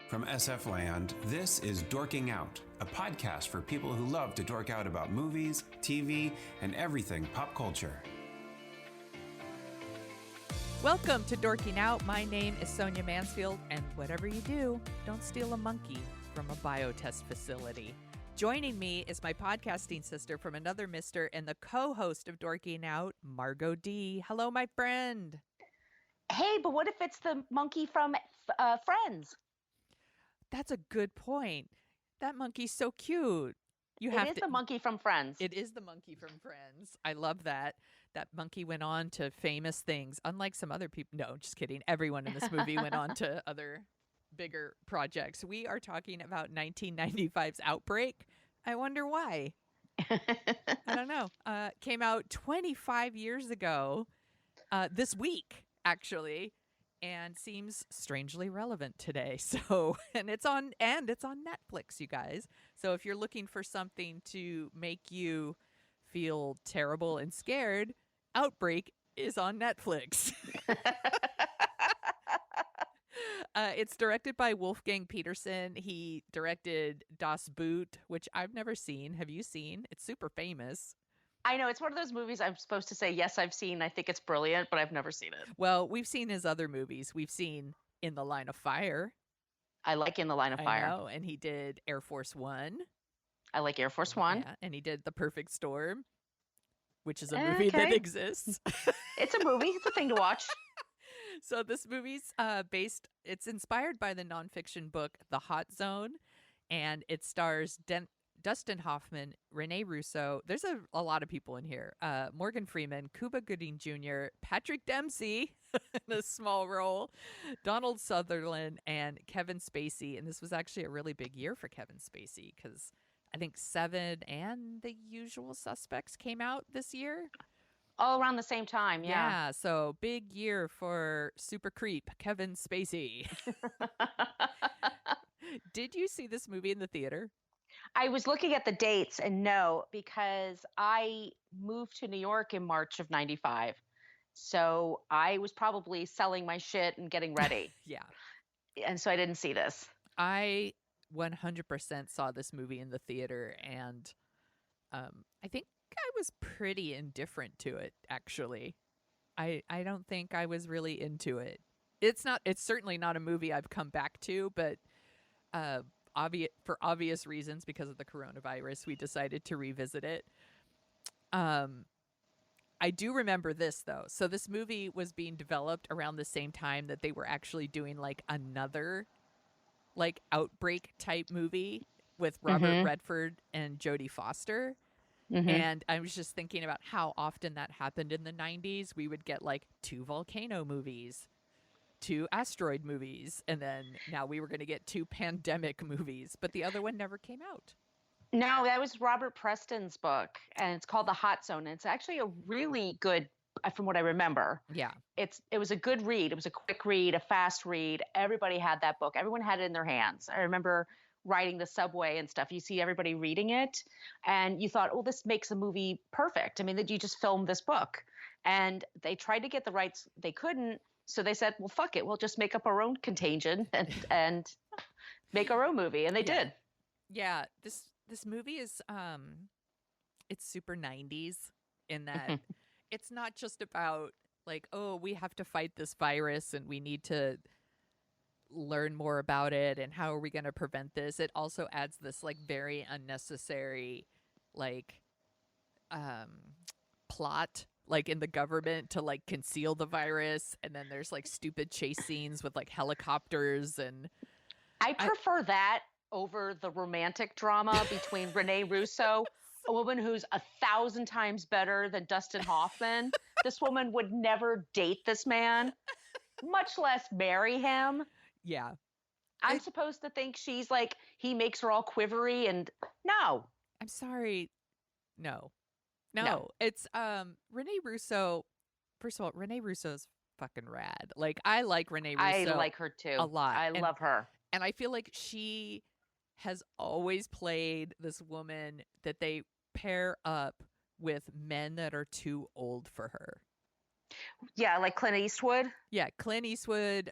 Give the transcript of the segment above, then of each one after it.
From SF Land, this is Dorking Out, a podcast for people who love to dork out about movies, TV, and everything pop culture. Welcome to Dorking Out. My name is Sonia Mansfield, and whatever you do, don't steal a monkey from a biotest facility. Joining me is my podcasting sister from another mister and the co-host of Dorking Out, Margo D. Hello, my friend. Hey, but what if it's the monkey from Friends? That's a good point. That monkey's so cute. It is the monkey from Friends. It is the monkey from Friends. I love that. That monkey went on to famous things, unlike some other people. No, just kidding. Everyone in this movie went on to other bigger projects. We are talking about 1995's Outbreak. I wonder why. I don't know. Came out 25 years ago this week, actually, and seems strangely relevant today. So, and it's on Netflix, you guys. So if you're looking for something to make you feel terrible and scared, Outbreak is on Netflix. It's directed by Wolfgang Peterson. He directed Das Boot, which I've never seen. Have you seen? It's super famous. I know. It's one of those movies I'm supposed to say, yes, I've seen. I think it's brilliant, but I've never seen it. Well, we've seen his other movies. We've seen In the Line of Fire. I like In the Line of Fire. I know, and he did Air Force One. I like Air Force One. Yeah, and he did The Perfect Storm, which is a movie that exists. It's a movie. It's a thing to watch. So this movie's it's inspired by the nonfiction book The Hot Zone, and it stars Dustin Hoffman, Renee Russo. There's a lot of people in here. Morgan Freeman, Cuba Gooding Jr., Patrick Dempsey in a small role, Donald Sutherland, and Kevin Spacey. And this was actually a really big year for Kevin Spacey because I think Seven and The Usual Suspects came out this year. All around the same time, yeah. Yeah, so big year for super creep Kevin Spacey. Did you see this movie in the theater? I was looking at the dates and no, because I moved to New York in March of 95. So I was probably selling my shit and getting ready. Yeah. And so I didn't see this. I 100% saw this movie in the theater, and I think I was pretty indifferent to it, actually. I don't think I was really into it. It's certainly not a movie I've come back to, but for obvious reasons, because of the coronavirus, we decided to revisit it. I do remember this, though. So this movie was being developed around the same time that they were actually doing like another like Outbreak type movie with Robert Redford and Jodie Foster. And I was just thinking about how often that happened in the 90s. We would get like 2 volcano movies, 2 asteroid movies, and then now we were going to get 2 pandemic movies, but the other one never came out. No, that was Robert Preston's book, and it's called The Hot Zone. And it's actually a really good, from what I remember. Yeah. It was a good read. It was a quick read, a fast read. Everybody had that book. Everyone had it in their hands. I remember riding the subway and stuff. You see everybody reading it, and you thought, oh, this makes a movie perfect. I mean, that you just filmed this book. And they tried to get the rights. They couldn't. So they said, well, fuck it. We'll just make up our own contagion and make our own movie. And they did. Yeah. This movie is, it's super 90s in that it's not just about like, oh, we have to fight this virus and we need to learn more about it and how are we going to prevent this. It also adds this like very unnecessary like plot like in the government to like conceal the virus, and then there's like stupid chase scenes with like helicopters, and I prefer that over the romantic drama between Renee Russo, a woman who's 1,000 times better than Dustin Hoffman. This woman would never date this man, much less marry him. Yeah. I'm supposed to think she's like, he makes her all quivery, and no. I'm sorry. No. It's Renee Russo. First of all, Renee Russo's fucking rad. Like, I like Renee Russo. I like her too. A lot. I love her. And I feel like she has always played this woman that they pair up with men that are too old for her. Yeah, like Clint Eastwood. Yeah, Clint Eastwood.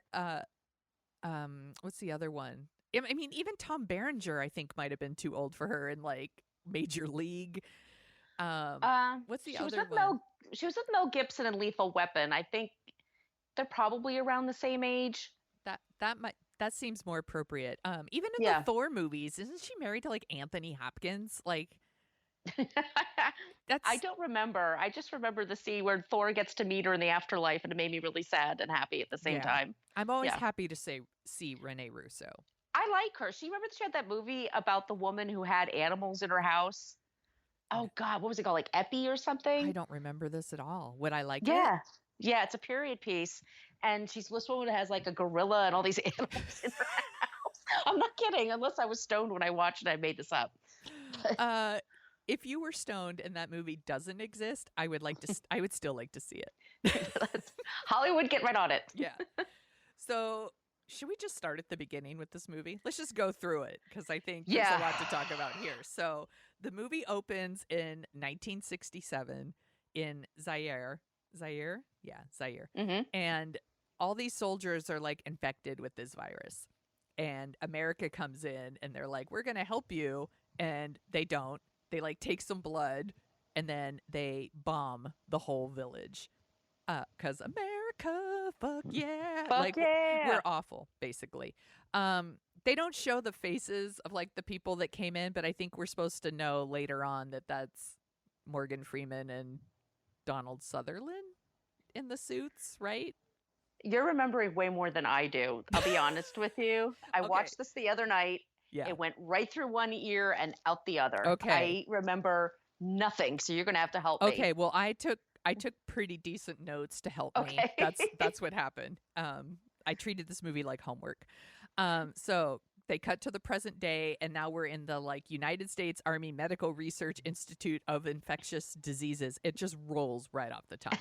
What's the other one? I mean, even Tom Berenger, I think, might have been too old for her in like Major League. What's the She was other with one? She was with Mel Gibson in Lethal Weapon. I think they're probably around the same age. That seems more appropriate. Even in the Yeah. Thor movies, isn't she married to like Anthony Hopkins? Like that's I don't remember. I just remember the scene where Thor gets to meet her in the afterlife, and it made me really sad and happy at the same yeah. time. I'm always Yeah. happy to see Renee Russo. I like her. Remember she had that movie about the woman who had animals in her house? Oh God, what was it called? Like Epi or I something? don't remember this at all. Would I like it? Yeah. Yeah, it's a period piece. And she's this woman that has like a gorilla and all these animals in her house. I'm not kidding, unless I was stoned when I watched it. I made this up. If you were stoned and that movie doesn't exist, I would I would still like to see it. Hollywood, get right on it. Yeah. So should we just start at the beginning with this movie? Let's just go through it because I think there's a lot to talk about here. So the movie opens in 1967 in Zaire. Zaire? Yeah, Zaire. Mm-hmm. And all these soldiers are like infected with this virus. And America comes in and they're like, we're going to help you. And they don't. They like take some blood and then they bomb the whole village. Because America, fuck yeah. Fuck like, yeah. We're awful, basically. They don't show the faces of like the people that came in, but I think we're supposed to know later on that that's Morgan Freeman and Donald Sutherland in the suits, right? You're remembering way more than I do. I'll be honest with you. I Okay. watched this the other night. Yeah. It went right through one ear and out the other. Okay. I remember nothing, so you're going to have to help me. Okay, well, I took pretty decent notes to help me. That's what happened. I treated this movie like homework. So they cut to the present day, and now we're in the like United States Army Medical Research Institute of Infectious Diseases. It just rolls right off the top.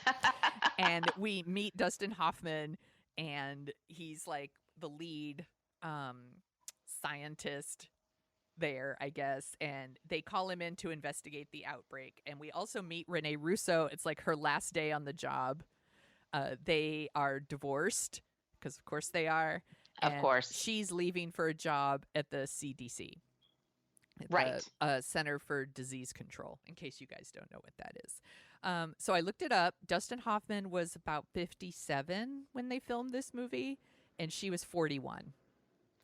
And we meet Dustin Hoffman, and he's like the lead scientist there, I guess, and they call him in to investigate the outbreak. And we also meet Renee Russo. It's like her last day on the job. They are divorced because of course they are. Of course. She's leaving for a job at the CDC. Right. The Center for Disease Control, in case you guys don't know what that is. So I looked it up. Dustin Hoffman was about 57 when they filmed this movie, and she was 41.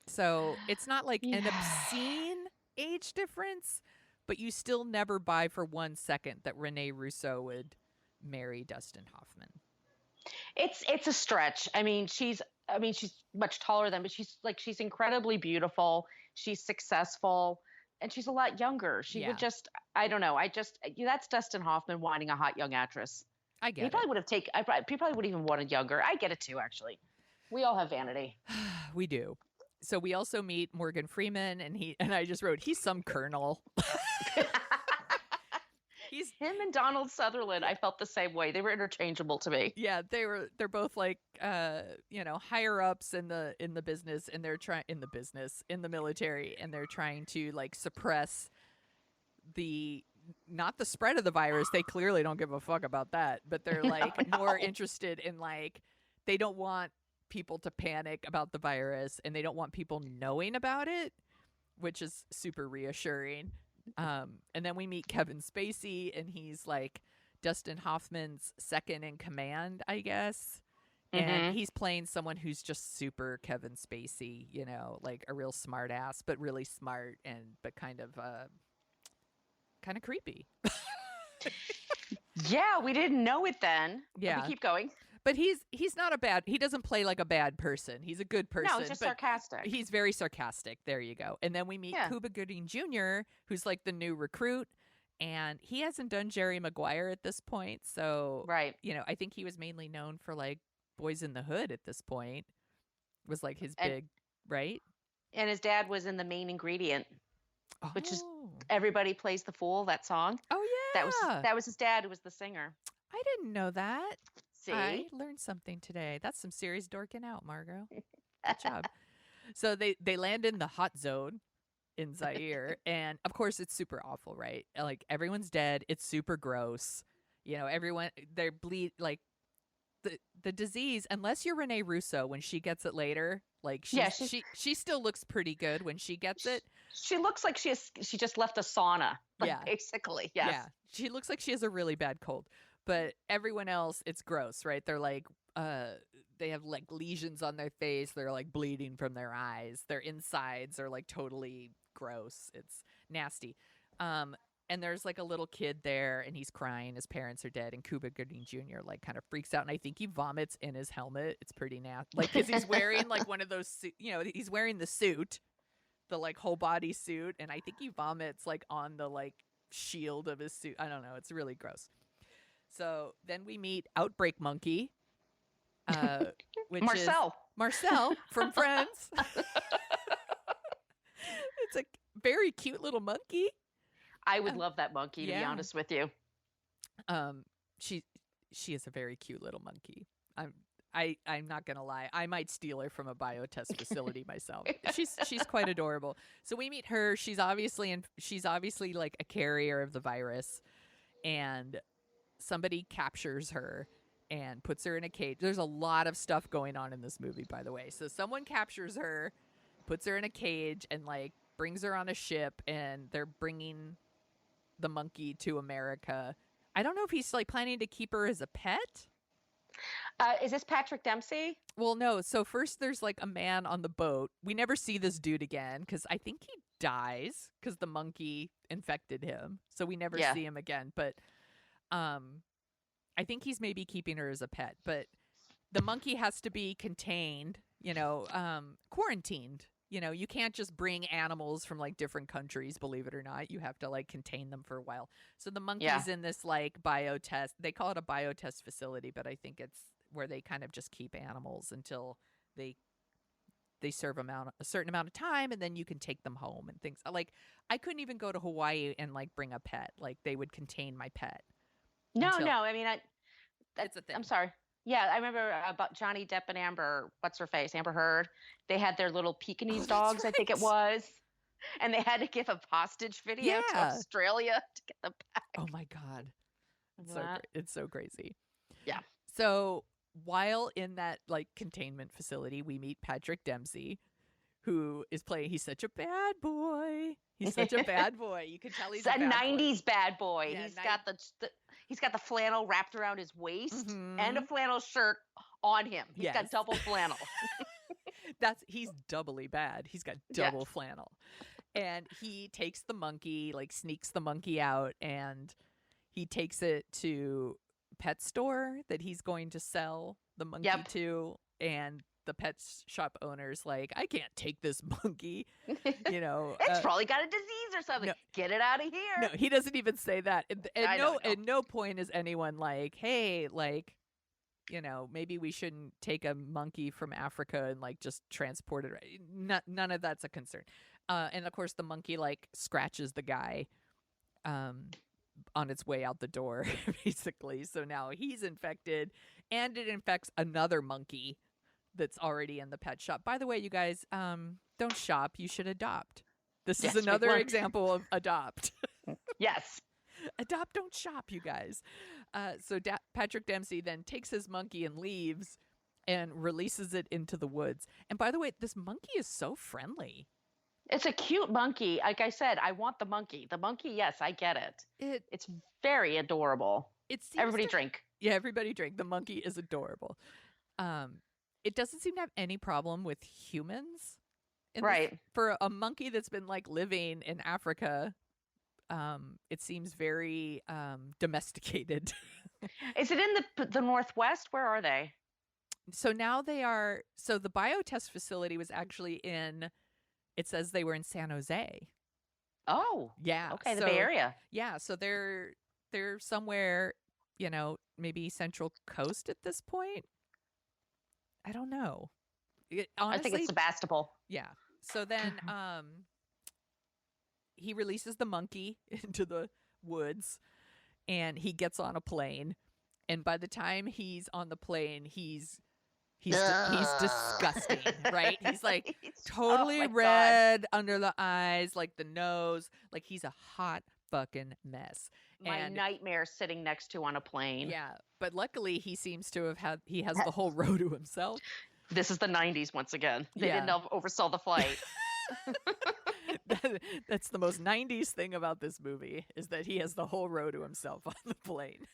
So it's not like an obscene age difference, but you still never buy for 1 second that Renee Russo would marry Dustin Hoffman. It's a stretch. I mean, she's much taller than, but she's incredibly beautiful. She's successful, and she's a lot younger. She would just, I don't know. That's Dustin Hoffman wanting a hot young actress. I get he it. Probably would have taken. He probably would even wanted younger. I get it too. Actually, we all have vanity. We do. So we also meet Morgan Freeman, and I just wrote, he's some colonel. He's him and Donald Sutherland. I felt the same way. They were interchangeable to me. Yeah, they're both like higher ups in the business, and they're in the military, and they're trying to like suppress not the spread of the virus. They clearly don't give a fuck about that, but they're like more interested in like they don't want people to panic about the virus, and they don't want people knowing about it, which is super reassuring. And then we meet Kevin Spacey, and he's like Dustin Hoffman's second in command, I guess. And he's playing someone who's just super Kevin Spacey, you know, like a real smart ass, but really smart but kind of creepy. Yeah, we didn't know it then. Yeah. But keep going. But he doesn't play like a bad person. He's a good person. No, he's just sarcastic. He's very sarcastic. There you go. And then we meet Cuba Gooding Jr., who's like the new recruit. And he hasn't done Jerry Maguire at this point. So, you know, I think he was mainly known for like Boys in the Hood at this point. Was like his big, right? And his dad was in The Main Ingredient, which is Everybody Plays the Fool, that song. Oh, yeah. That was his dad who was the singer. I didn't know that. See? I learned something today. That's some serious dorking out, Margo. Good job. So they land in the hot zone in Zaire, and of course it's super awful, right? Like everyone's dead. It's super gross. You know, they're the disease, unless you're Renee Russo when she gets it later, like she still looks pretty good when she gets it. She looks like she just left a sauna. Like, Yeah. basically. Yes. Yeah. She looks like she has a really bad cold. But everyone else, it's gross, right? They're like they have like lesions on their face. They're like bleeding from their eyes. Their insides are like totally gross. It's nasty. And there's like a little kid there and he's crying. His parents are dead. And Cuba Gooding Jr. like kind of freaks out. And I think he vomits in his helmet. It's pretty nasty. Like, because he's wearing like one of those, he's wearing the suit, the like whole body suit. And I think he vomits like on the like shield of his suit. I don't know. It's really gross. So then we meet Outbreak Monkey, which Marcel. is Marcel from Friends. It's a very cute little monkey. I would love that monkey, to be honest with you. She is a very cute little monkey. I'm not gonna lie. I might steal her from a biotest facility myself. She's quite adorable. So we meet her. She's obviously like a carrier of the virus, and somebody captures her and puts her in a cage. There's a lot of stuff going on in this movie, by the way. So someone captures her, puts her in a cage, and like brings her on a ship, and they're bringing the monkey to America. I don't know if he's like planning to keep her as a pet. Is this Patrick Dempsey? Well, no. So first there's like a man on the boat. We never see this dude again because I think he dies because the monkey infected him. So we never see him again. But I think he's maybe keeping her as a pet. But the monkey has to be contained, quarantined. You can't just bring animals from like different countries, believe it or not. You have to like contain them for a while. So the monkey's in this like biotest. They call it a biotest facility, but I think it's where they kind of just keep animals until they serve them out a certain amount of time, and then you can take them home and things. Like, I couldn't even go to Hawaii and like bring a pet. Like, they would contain my pet. No. I mean, it's a thing. I'm sorry. Yeah, I remember about Johnny Depp and Amber, what's her face, Amber Heard. They had their little Pekingese dogs, right. I think it was. And they had to give a hostage video to Australia to get them back. Oh my God. It's so crazy. Yeah. So while in that like containment facility, we meet Patrick Dempsey, who is playing, he's such a bad boy. He's such a bad boy. You can tell he's a bad 90s bad boy. Yeah, he's got the flannel wrapped around his waist and a flannel shirt on him. He's got double flannel. He's doubly bad. He's got double flannel. And he takes the monkey, like sneaks the monkey out, and he takes it to a pet store that he's going to sell the monkey to. And the pet shop owner's like, I can't take this monkey. It's probably got a disease or something. No, get it out of here. No, he doesn't even say that. At no point is anyone like, hey, like, maybe we shouldn't take a monkey from Africa and like just transport it. None of that's a concern. And of course the monkey like scratches the guy on its way out the door, basically. So now he's infected, and it infects another monkey that's already in the pet shop. By the way, you guys, don't shop. You should adopt. This is another example of adopt. Yes. Adopt, don't shop, you guys. So Patrick Dempsey then takes his monkey and leaves and releases it into the woods. And by the way, this monkey is so friendly. It's a cute monkey. Like I said, I want the monkey. The monkey, yes, I get it. It's very adorable. Everybody drink. Yeah, everybody drink. The monkey is adorable. It doesn't seem to have any problem with humans. Right. For a monkey that's been like living in Africa, it seems very domesticated. Is it in the Northwest? Where are they? So now they are. So the biotest facility was actually it says they were in San Jose. Oh. Yeah. Okay, the Bay Area. Yeah. So they're somewhere, maybe Central Coast at this point. I don't know. Honestly, I think it's Sebastopol. Yeah. So then he releases the monkey into the woods, and he gets on a plane. And by the time he's on the plane, he's disgusting, right? He's like totally red under the eyes, like the nose, like he's a hot fucking mess. My nightmare sitting next to on a plane. Yeah. But luckily, he seems to have he has the whole row to himself. This is the 90s once again. They Yeah. didn't oversell the flight. That's the most 90s thing about this movie is that he has the whole row to himself on the plane.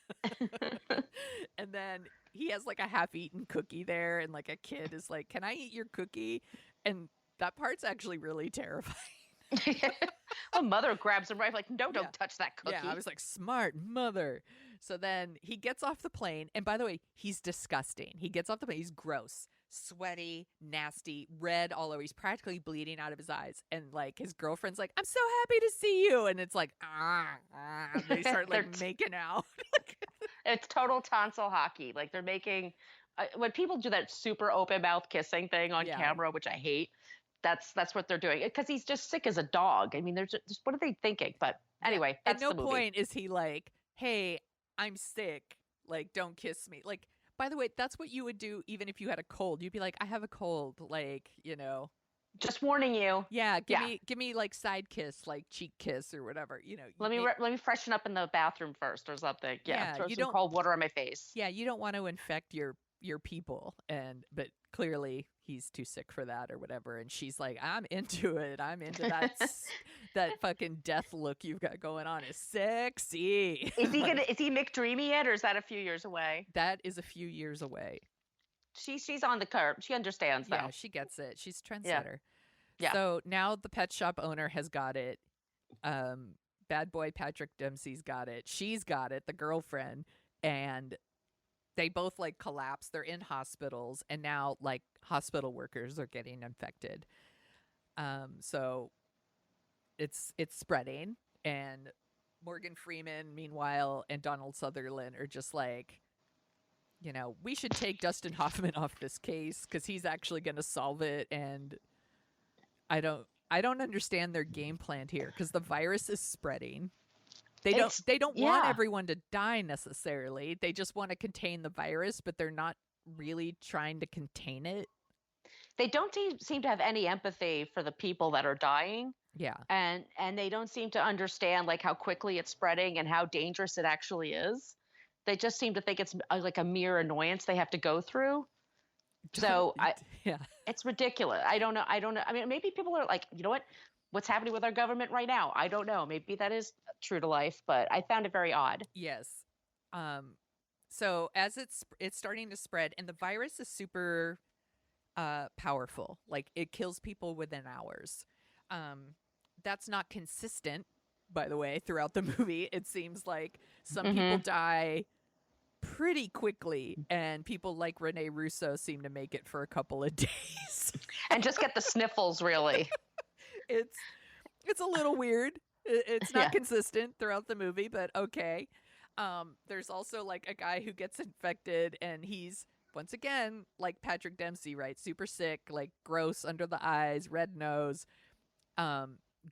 And then he has like a half-eaten cookie there, and like a kid is like, "Can I eat your cookie?" And that part's actually really terrifying. Well, mother grabs him right, like, no, don't touch that cookie. Yeah, I was like, smart mother. So then he gets off the plane, and by the way, he's disgusting. He gets off the plane, he's gross, sweaty, nasty, red all over. He's practically bleeding out of his eyes. And like his girlfriend's like, "I'm so happy to see you." And it's like, they start like making out. It's total tonsil hockey. Like they're making, when people do that super open mouth kissing thing on camera, which I hate, that's what they're doing. Because he's just sick as a dog. I mean, there's just, what are they thinking? But anyway, that's at no the movie. point is he like, "Hey, I'm sick. Like, don't kiss me." Like, by the way, that's what you would do even if you had a cold. You'd be like, "I have a cold." Like, just warning you. Yeah, give me like side kiss, like cheek kiss or whatever. Let me freshen up in the bathroom first or something. Yeah, throw you some don't cold water on my face. Yeah, you don't want to infect your people, but clearly he's too sick for that or whatever. And she's like, "I'm into it. I'm into that that fucking death look you've got going on is sexy." Is he McDreamy yet, or is that a few years away? That is a few years away. She's on the curve. She understands though. Yeah, she gets it. She's a trendsetter. Yeah. So now the pet shop owner has got it. Bad boy Patrick Dempsey's got it. She's got it, the girlfriend, and they both like collapse. They're in hospitals, and now like hospital workers are getting infected. So it's spreading, and Morgan Freeman, meanwhile, and Donald Sutherland are just like, we should take Dustin Hoffman off this case because he's actually going to solve it. And I don't understand their game plan here because the virus is spreading. They don't want everyone to die necessarily. They just want to contain the virus, but they're not really trying to contain it. They don't seem to have any empathy for the people that are dying. Yeah. And they don't seem to understand like how quickly it's spreading and how dangerous it actually is. They just seem to think it's like a mere annoyance they have to go through. So it's ridiculous. I don't know. I mean, maybe people are like, you know what? What's happening with our government right now? I don't know. Maybe that is true to life, but I found it very odd. Yes. So as it's starting to spread, and the virus is super powerful. Like it kills people within hours. That's not consistent, by the way, throughout the movie. It seems like some people die pretty quickly, and people like Renee Russo seem to make it for a couple of days. And just get the sniffles, really. It's a little weird. It's not consistent throughout the movie, but okay. There's also like a guy who gets infected, and he's once again like Patrick Dempsey, right? Super sick, like gross under the eyes, red nose.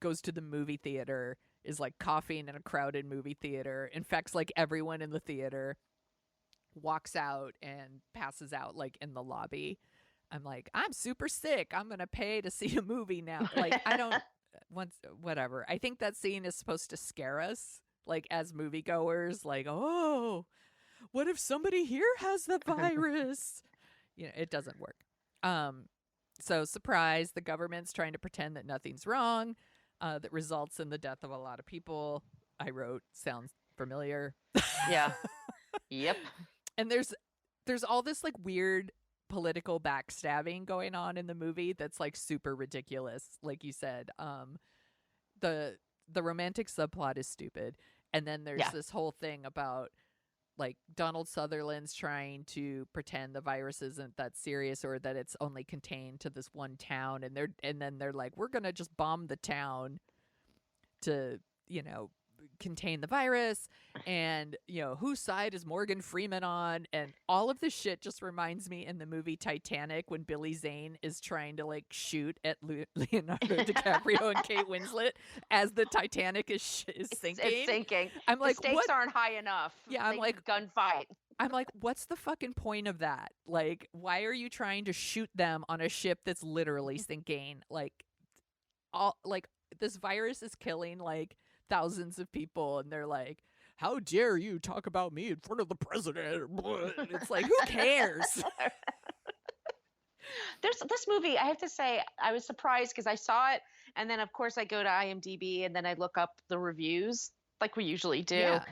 Goes to the movie theater, is like coughing in a crowded movie theater, infects like everyone in the theater, walks out and passes out like in the lobby. I'm like, I'm super sick. I'm going to pay to see a movie now. Like, whatever. I think that scene is supposed to scare us, like, as moviegoers, like, oh, what if somebody here has the virus? It doesn't work. So, surprise, the government's trying to pretend that nothing's wrong, that results in the death of a lot of people. I wrote, sounds familiar. Yeah. Yep. And there's all this, like, weird political backstabbing going on in the movie that's like super ridiculous. Like you said, the romantic subplot is stupid, and then there's this whole thing about like Donald Sutherland's trying to pretend the virus isn't that serious, or that it's only contained to this one town, and then they're like, we're gonna just bomb the town to contain the virus, and whose side is Morgan Freeman on, and all of this shit just reminds me in the movie Titanic when Billy Zane is trying to like shoot at Leonardo DiCaprio and Kate Winslet as the Titanic is sinking. It's sinking. I'm like, the stakes what? Aren't high enough. Yeah, I'm like, gunfight. I'm like, what's the fucking point of that? Like, why are you trying to shoot them on a ship that's literally sinking? Like, this virus is killing like thousands of people, and they're like, how dare you talk about me in front of the president? It's like, who cares? There's this movie, I have to say, I was surprised because I saw it. And then, of course, I go to IMDb and then I look up the reviews like we usually do. Yeah.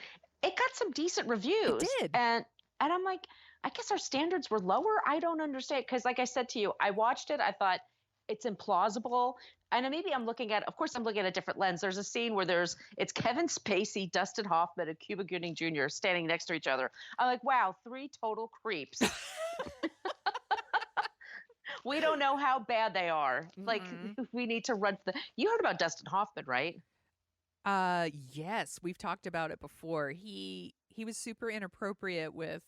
It got some decent reviews. It did. And I'm like, I guess our standards were lower. I don't understand. Because like I said to you, I watched it. I thought it's implausible. And maybe I'm looking at, of course, I'm looking at a different lens. There's a scene where it's Kevin Spacey, Dustin Hoffman, and Cuba Gooding Jr. standing next to each other. I'm like, wow, 3 total creeps. We don't know how bad they are. Like, we need to run. You heard about Dustin Hoffman, right? Yes, we've talked about it before. He was super inappropriate with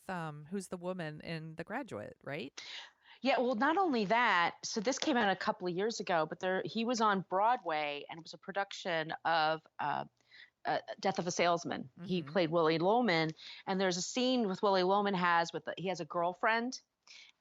who's the woman in The Graduate, right? Yeah, well, not only that. So this came out a couple of years ago, but he was on Broadway, and it was a production of Death of a Salesman. He played Willie Loman, and there's a scene with Willie Loman he has a girlfriend,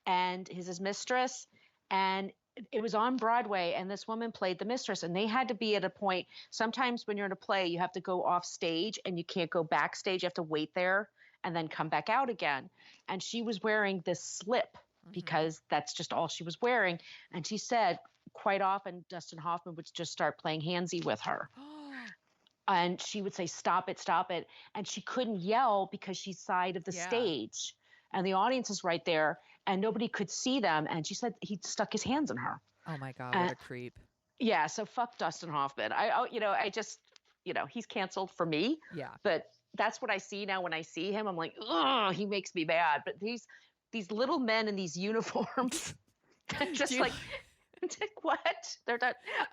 and his mistress, and it was on Broadway, and this woman played the mistress, and they had to be at a point. Sometimes when you're in a play, you have to go off stage and you can't go backstage. You have to wait there and then come back out again. And she was wearing this slip because that's just all she was wearing. And she said quite often Dustin Hoffman would just start playing handsy with her. And she would say, stop it, stop it. And she couldn't yell because she's side of the stage. And the audience is right there, and nobody could see them. And she said he stuck his hands in her. Oh my God, what a creep! Yeah, so fuck Dustin Hoffman. I just, he's canceled for me. Yeah, but that's what I see now when I see him. I'm like, oh, he makes me mad. But these little men in these uniforms, just like. What? They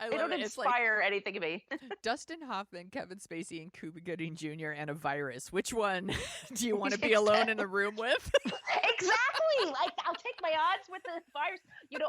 don't inspire anything in me. Dustin Hoffman, Kevin Spacey, and Cuba Gooding Jr. and a virus. Which one do you want to be alone in a room with? Exactly. Like, I'll take my odds with the virus,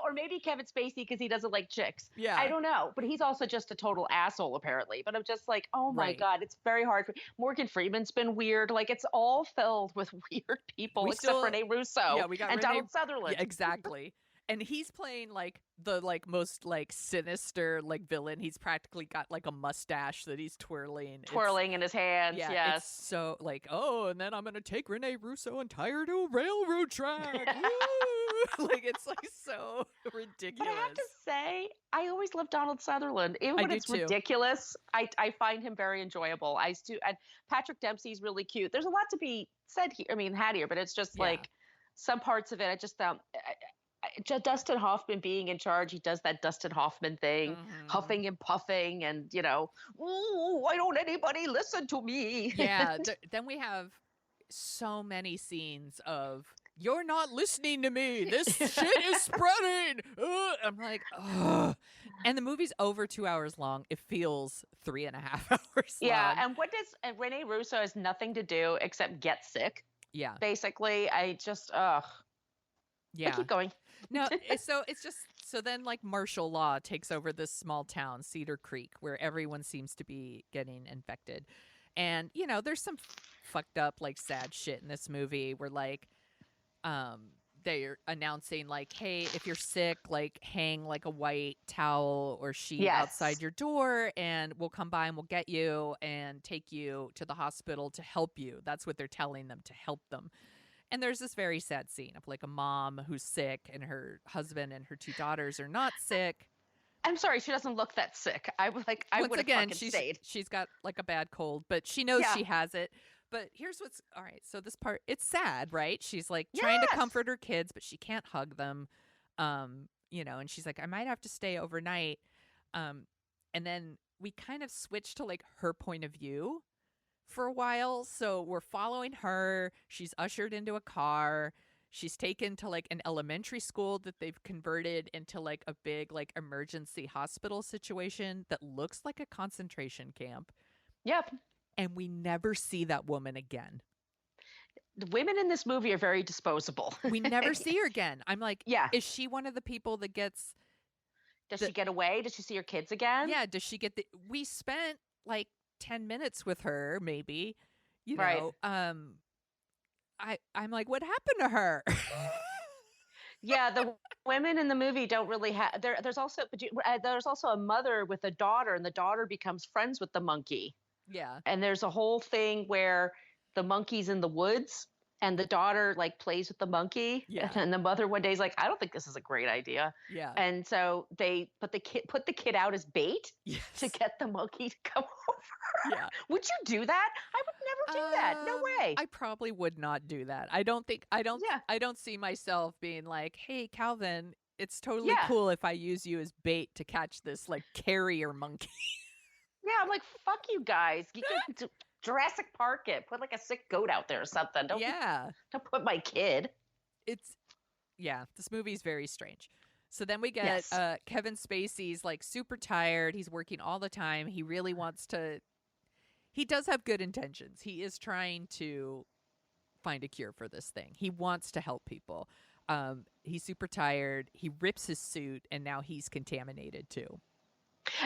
or maybe Kevin Spacey because he doesn't like chicks. Yeah. I don't know. But he's also just a total asshole, apparently. But I'm just like, oh my God, it's very hard. Morgan Freeman's been weird. Like, it's all filled with weird people except Renee Russo and Donald Sutherland. Yeah, exactly. And he's playing like the most sinister villain. He's practically got like a mustache that he's twirling in his hands. Yeah, yes. It's so and then I'm gonna take Renee Russo and tie her to a railroad track. It's like so ridiculous. But I have to say, I always love Donald Sutherland, even when it's too. Ridiculous. I find him very enjoyable. And Patrick Dempsey's really cute. There's a lot to be said here. I mean, had here, but it's just like some parts of it. I just found. Dustin Hoffman being in charge, he does that Dustin Hoffman thing, huffing and puffing, and why don't anybody listen to me? Yeah. Then we have so many scenes of you're not listening to me. This shit is spreading. I'm like, ugh. And the movie's over 2 hours long. It feels 3.5 hours long. Yeah. And what does Renee Russo has nothing to do except get sick. Yeah. Basically, I just yeah. But keep going. No, so then martial law takes over this small town, Cedar Creek, where everyone seems to be getting infected. And, there's some fucked up, sad shit in this movie where, they're announcing, hey, if you're sick, hang, a white towel or sheet outside your door, and we'll come by and we'll get you and take you to the hospital to help you. That's what they're telling them, to help them. And there's this very sad scene of a mom who's sick and her husband and her 2 daughters are not sick. I'm sorry, she doesn't look that sick. I would have fucking stayed. She's got a bad cold, but she knows she has it. But here's what's all right. So this part, it's sad, right? She's trying to comfort her kids, but she can't hug them. And she's like, I might have to stay overnight. And then we kind of switch to her point of view for a while. So we're following her. She's ushered into a car. She's taken to an elementary school that they've converted into a big emergency hospital situation that looks like a concentration camp. Yep. And we never see that woman again. The women in this movie are very disposable. We never see her again. I'm like, yeah. Is she one of the people that gets... Does she get away? Does she see her kids again? Yeah. Does she get we spent 10 minutes with her, maybe, right. I'm like, what happened to her? Yeah, the women in the movie don't really have. There's also a mother with a daughter, and the daughter becomes friends with the monkey. Yeah, and there's a whole thing where the monkeys in the woods, and the daughter like plays with the monkey. Yeah. And the mother one day is like, I don't think this is a great idea. Yeah. And so they put the kid out as bait Yes. to get the monkey to come over. Yeah. Would you do that? I would never do that. No way. I probably would not do that. I don't see myself being like, "Hey, Calvin, it's totally Yeah. cool if I use you as bait to catch this like carrier monkey." Yeah, I'm like, fuck you guys. You can Jurassic Park it. Put like a sick goat out there or something. Don't put my kid. This movie's very strange. So then we get Yes. Kevin Spacey's like super tired. He's working all the time. He really wants to. He does have good intentions. He is trying to find a cure for this thing. He wants to help people. He's super tired. He rips his suit, and now he's contaminated too.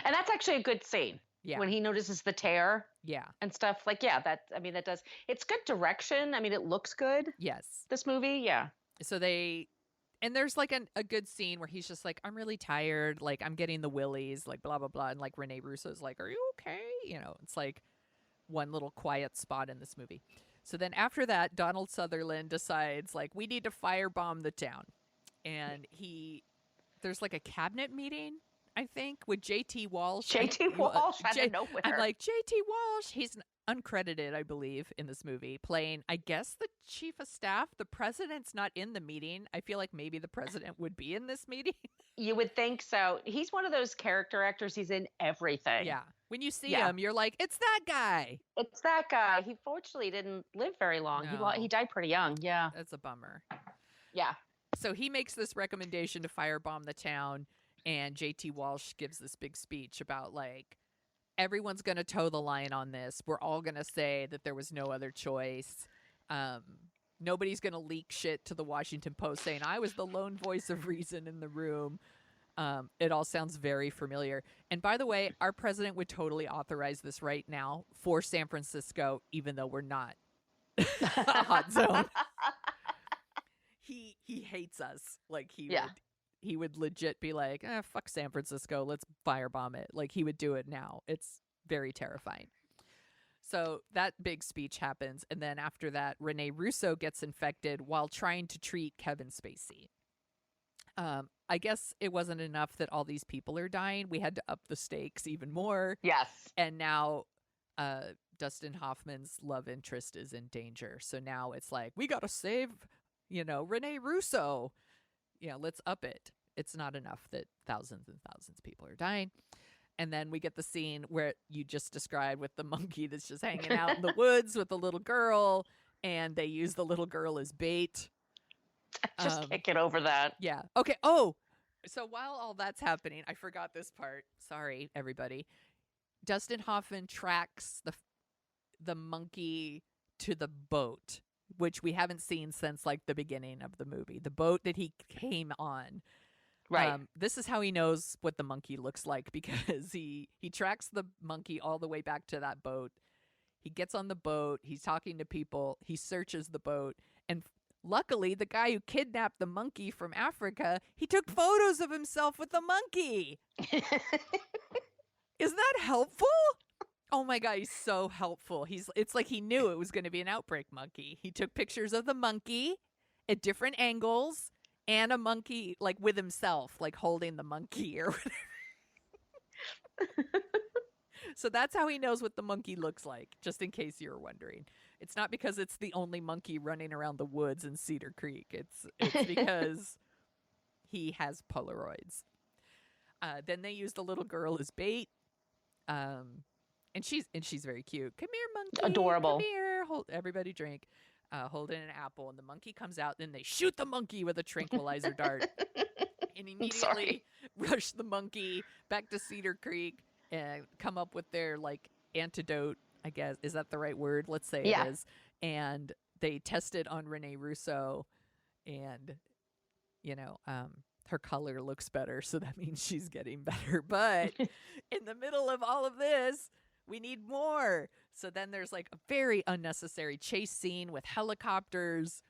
And that's actually a good scene. Yeah. When he notices the tear Yeah. and stuff. Like, yeah, that does. It's good direction. I mean, it looks good, Yes. this movie. Yeah. So there's like a good scene where he's just like, I'm really tired. Like, I'm getting the willies, like, blah, blah, blah. And like Renee Russo's like, are you okay? You know, it's like one little quiet spot in this movie. So then after that, Donald Sutherland decides, like, we need to firebomb the town. And there's like a cabinet meeting, I think, with J.T. Walsh. J.T. Walsh out of nowhere. I'm like, J.T. Walsh, he's uncredited, I believe, in this movie, playing, I guess, the chief of staff. The president's not in the meeting. I feel like maybe the president would be in this meeting. You would think so. He's one of those character actors. He's in everything. Yeah. When you see Yeah. him, you're like, it's that guy. It's that guy. He fortunately didn't live very long. No. He died pretty young. Yeah. That's a bummer. Yeah. So he makes this recommendation to firebomb the town, and J.T. Walsh gives this big speech about, like, everyone's going to toe the line on this. We're all going to say that there was no other choice. Nobody's going to leak shit to the Washington Post saying I was the lone voice of reason in the room. It all sounds very familiar. And by the way, our president would totally authorize this right now for San Francisco, even though we're not a hot zone. He hates us. Like he would legit be like, fuck San Francisco, let's firebomb it. Like he would do it now. It's very terrifying. So that big speech happens, and then after that, Renee Russo gets infected while trying to treat Kevin Spacey. I guess it wasn't enough that all these people are dying. We had to up the stakes even more. Yes. And now Dustin Hoffman's love interest is in danger. So now it's like, we got to save, Renee Russo. Let's up it. It's not enough that thousands and thousands of people are dying. And then we get the scene where you just described with the monkey that's just hanging out in the woods with the little girl, and they use the little girl as bait. I just can't get over that. Yeah. Okay. Oh, so while all that's happening, I forgot this part. Sorry, everybody. Dustin Hoffman tracks the monkey to the boat, which we haven't seen since like the beginning of the movie. The boat that he came on. Right. This is how he knows what the monkey looks like, because he tracks the monkey all the way back to that boat. He gets on the boat. He's talking to people. He searches the boat. And luckily, the guy who kidnapped the monkey from Africa, he took photos of himself with the monkey. Isn't that helpful? Oh my God, he's so helpful. It's like he knew it was going to be an outbreak monkey. He took pictures of the monkey at different angles. And a monkey, like, with himself, like, holding the monkey or whatever. So that's how he knows what the monkey looks like, just in case you were wondering. It's not because it's the only monkey running around the woods in Cedar Creek. It's because he has Polaroids. Then they use the little girl as bait. And she's very cute. Come here, monkey. Adorable. Come here. Everybody drink. Holding an apple, and the monkey comes out. Then they shoot the monkey with a tranquilizer dart, and immediately rush the monkey back to Cedar Creek and come up with their like antidote. I guess, is that the right word? Let's say it is. And they test it on Renee Russo, and her color looks better, so that means she's getting better. But in the middle of all of this, we need more. So then there's like a very unnecessary chase scene with helicopters,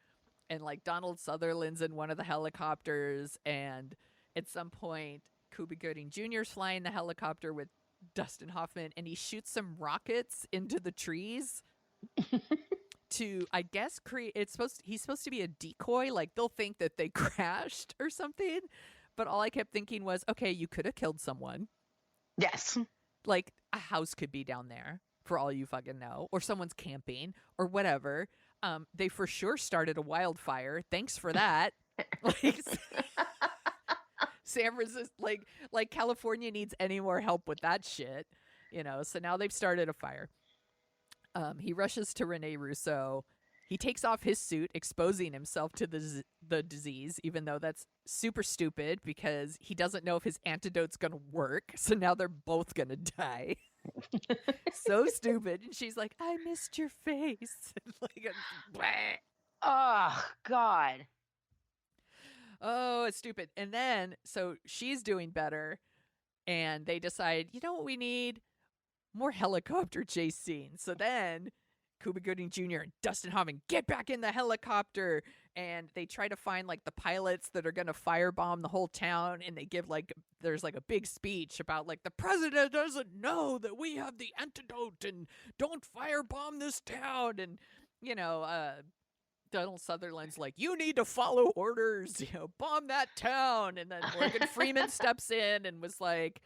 and like Donald Sutherland's in one of the helicopters. And at some point, Cuba Gooding Jr. is flying the helicopter with Dustin Hoffman, and he shoots some rockets into the trees. to, I guess, create. He's supposed to be a decoy. Like they'll think that they crashed or something. But all I kept thinking was, okay, you could have killed someone. Yes. Like a house could be down there for all you fucking know, or someone's camping or whatever. They for sure started a wildfire. Thanks for that. Like San Francisco, like California needs any more help with that shit, you know. So now they've started a fire. He rushes to Renee Russo. He takes off his suit, exposing himself to the disease, even though that's super stupid because he doesn't know if his antidote's going to work. So now they're both going to die. So stupid. And she's like, I missed your face. Like, oh, God. Oh, it's stupid. And then, so she's doing better. And they decide, you know what we need? More helicopter chase scenes. So then Cuba Gooding Jr. and Dustin Hoffman get back in the helicopter, and they try to find like the pilots that are going to firebomb the whole town, and they give like, there's like a big speech about like the president doesn't know that we have the antidote and don't firebomb this town. And, you know, Donald Sutherland's like, you need to follow orders, you know, bomb that town. And then Morgan Freeman steps in and was like,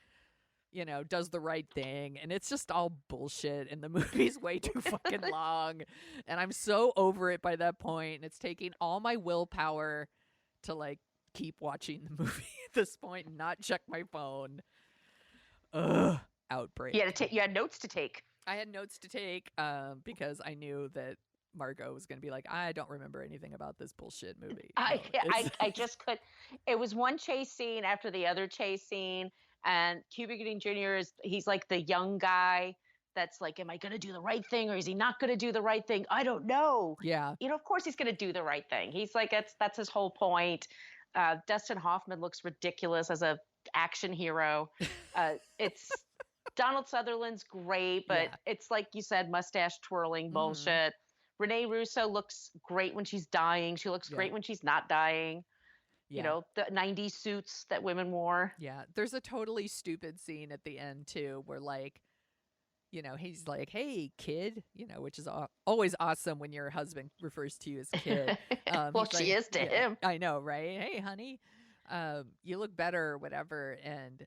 you know, does the right thing. And it's just all bullshit. And the movie's way too fucking long. And I'm so over it by that point. And it's taking all my willpower to like keep watching the movie at this point and not check my phone. Ugh. Outbreak. You had notes to take. I had notes to take because I knew that Margo was going to be like, I don't remember anything about this bullshit movie. I just could. It was one chase scene after the other chase scene. And Cuba Gooding Jr. he's like the young guy that's like, am I going to do the right thing or is he not going to do the right thing? I don't know. Yeah. You know, of course he's going to do the right thing. He's like, that's his whole point. Dustin Hoffman looks ridiculous as a action hero. It's Donald Sutherland's great, but it's like you said, mustache twirling bullshit. Renee Russo looks great when she's dying. She looks great when she's not dying. You know, the 90s suits that women wore. Yeah. There's a totally stupid scene at the end, too, where, like, you know, he's like, hey, kid, you know, which is always awesome when your husband refers to you as kid. Well, she is to him. I know, right? Hey, honey, you look better or whatever. And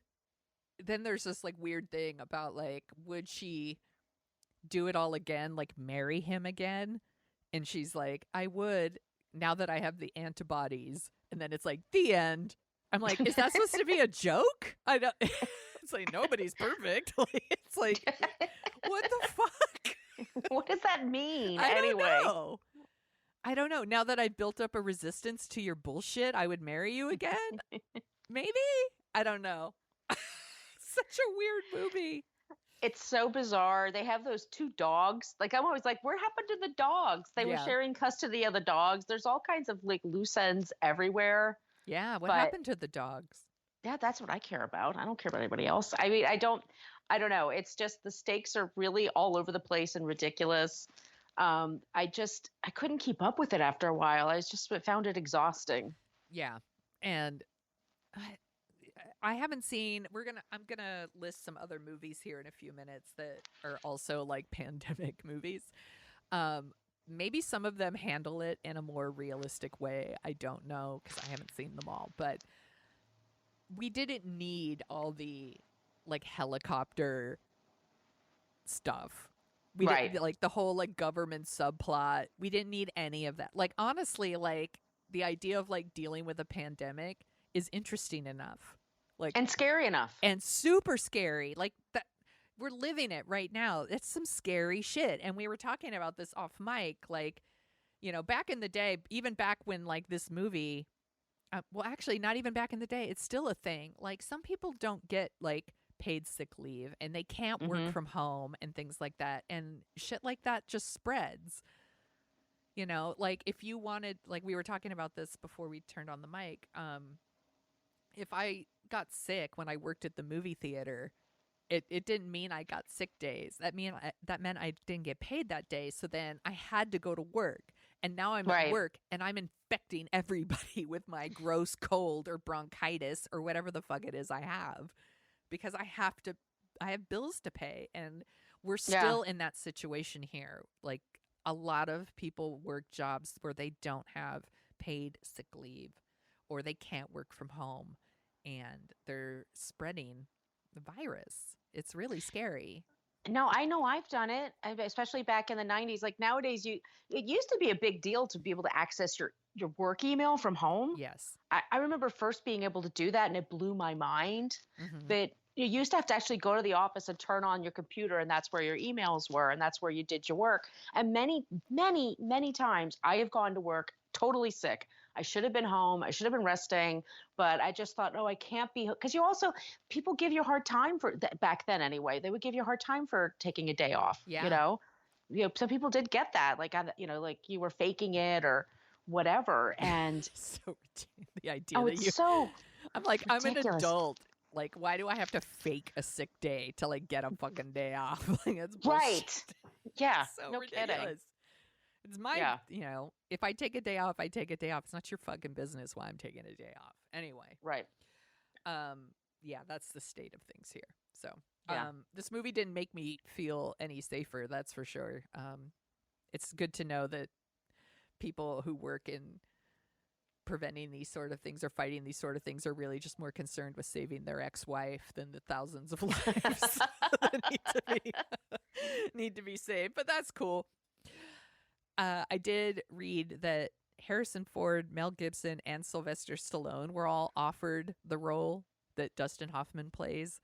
then there's this, like, weird thing about, like, would she do it all again, like, marry him again? And she's like, I would, now that I have the antibodies. And then it's like, the end. I'm like, is that supposed to be a joke? I don't. It's like, nobody's perfect. It's like, what the fuck? What does that mean? I don't know. Now that I've built up a resistance to your bullshit, I would marry you again? Maybe? I don't know. Such a weird movie. It's so bizarre. They have those two dogs. Like, I'm always like, where happened to the dogs? They were sharing custody of the dogs. There's all kinds of like loose ends everywhere. Yeah. What happened to the dogs? Yeah, that's what I care about. I don't care about anybody else. I mean, I don't know. It's just the stakes are really all over the place and ridiculous. I couldn't keep up with it after a while. I found it exhausting. Yeah. And I haven't seen, I'm going to list some other movies here in a few minutes that are also like pandemic movies. Maybe some of them handle it in a more realistic way. I don't know because I haven't seen them all, but we didn't need all the like helicopter stuff. We didn't, like the whole like government subplot. We didn't need any of that. Like, honestly, like the idea of like dealing with a pandemic is interesting enough. Like, and scary enough. And super scary. Like that, we're living it right now. It's some scary shit. And we were talking about this off mic, like, you know, back in the day, even back when like this movie, well, actually not even back in the day, it's still a thing. Like some people don't get like paid sick leave and they can't work from home and things like that. And shit like that just spreads. You know, like if you wanted, like we were talking about this before we turned on the mic, if I got sick when I worked at the movie theater, it didn't mean I got sick days. That meant I didn't get paid that day. So then I had to go to work. And now I'm at work and I'm infecting everybody with my gross cold or bronchitis or whatever the fuck it is I have, because I have bills to pay. And we're still in that situation here. Like a lot of people work jobs where they don't have paid sick leave or they can't work from home and they're spreading the virus. It's really scary. No, I know I've done it, especially back in the 90s. Like nowadays, it used to be a big deal to be able to access your work email from home. Yes. I remember first being able to do that, and it blew my mind Mm-hmm. that you used to have to actually go to the office and turn on your computer, and that's where your emails were, and that's where you did your work. And many, many, many times I have gone to work totally sick. I should have been home. I should have been resting, but I just thought, no, I can't be, because people give you a hard time for that back then anyway. They would give you a hard time for taking a day off. Yeah. Some people did get that, like like you were faking it or whatever. And So the idea that it's so I'm like, I'm an ridiculous. adult. Like, why do I have to fake a sick day to like get a fucking day off? Like, that's Right. bullshit. Yeah. So No ridiculous. kidding. It's my, Yeah. if I take a day off, I take a day off. It's not your fucking business why I'm taking a day off. Anyway, Right. yeah, that's the state of things here. So, Yeah. this movie didn't make me feel any safer. That's for sure. It's good to know that people who work in preventing these sort of things or fighting these sort of things are really just more concerned with saving their ex-wife than the thousands of lives that need to be saved. But that's cool. I did read that Harrison Ford, Mel Gibson, and Sylvester Stallone were all offered the role that Dustin Hoffman plays.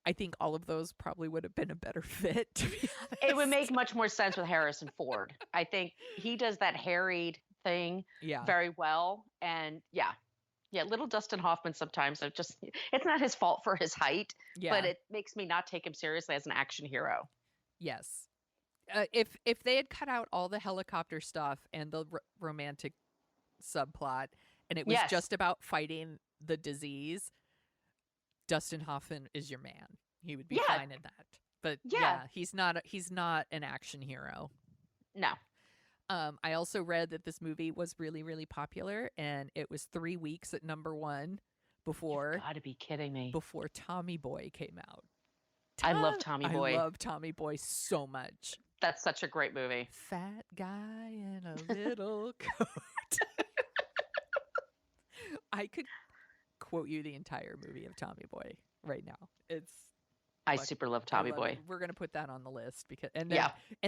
I think all of those probably would have been a better fit, to be honest. It would make much more sense with Harrison Ford. I think he does that harried thing very well. And yeah, little Dustin Hoffman sometimes it's not his fault for his height, but it makes me not take him seriously as an action hero. Yes. If they had cut out all the helicopter stuff and the romantic subplot and it was just about fighting the disease, Dustin Hoffman is your man. He would be fine in that. But he's not an action hero. No. I also read that this movie was really, really popular, and it was 3 weeks at #1 before. You've got to be kidding me. Before Tommy Boy came out. I love Tommy Boy. I love Tommy Boy so much. That's such a great movie. Fat guy in a little coat. I could quote you the entire movie of Tommy Boy right now. I super love Tommy Boy. We're gonna put that on the list and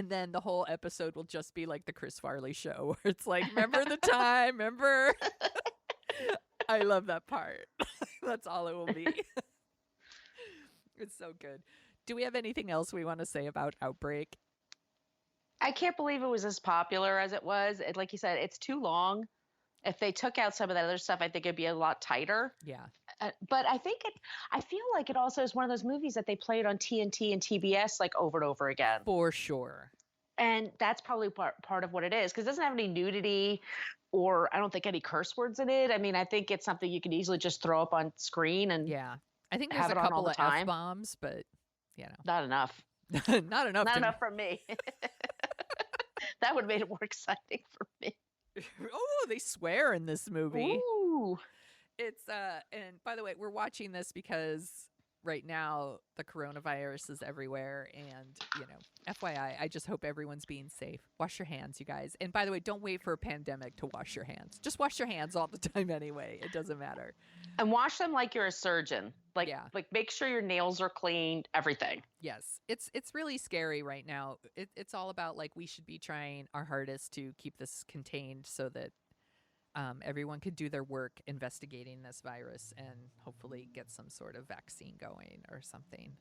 then the whole episode will just be like the Chris Farley show, where it's like, remember the time, remember? I love that part. That's all it will be. It's so good. Do we have anything else we want to say about Outbreak? I can't believe it was as popular as it was. Like you said, it's too long. If they took out some of that other stuff, I think it'd be a lot tighter. Yeah. But I feel like it also is one of those movies that they played on TNT and TBS like over and over again. For sure. And that's probably part of what it is, because it doesn't have any nudity or I don't think any curse words in it. I mean, I think it's something you can easily just throw up on screen and I think there's a couple of F-bombs, but not enough. Not enough. Not enough for me. That would have made it more exciting for me. Oh, they swear in this movie. Ooh. It's and by the way, we're watching this because right now the coronavirus is everywhere, and FYI, I just hope everyone's being safe. Wash your hands, you guys. And by the way, don't wait for a pandemic to wash your hands. Just wash your hands all the time anyway. It doesn't matter. And wash them like you're a surgeon. Like make sure your nails are cleaned, everything. Yes. It's really scary right now. It's all about like we should be trying our hardest to keep this contained so that everyone could do their work investigating this virus and hopefully get some sort of vaccine going or something.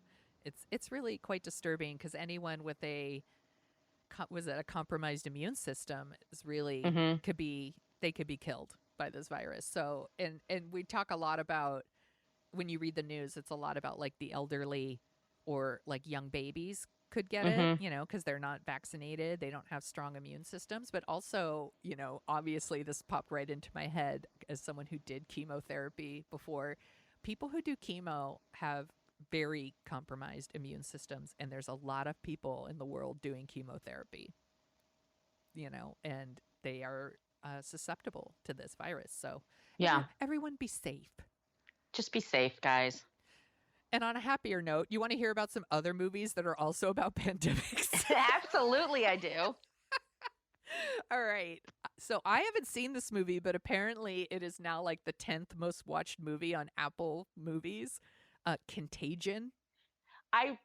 It's really quite disturbing because anyone with a compromised immune system is really could be killed by this virus. So and we talk a lot about, when you read the news, it's a lot about like the elderly or like young babies could get it, because they're not vaccinated. They don't have strong immune systems. But also, obviously this popped right into my head as someone who did chemotherapy before. People who do chemo have very compromised immune systems. And there's a lot of people in the world doing chemotherapy, and they are susceptible to this virus. So everyone be safe. Just be safe, guys. And on a happier note, you want to hear about some other movies that are also about pandemics? Absolutely, I do. All right. So I haven't seen this movie, but apparently it is now like the 10th most watched movie on Apple Movies. Contagion. I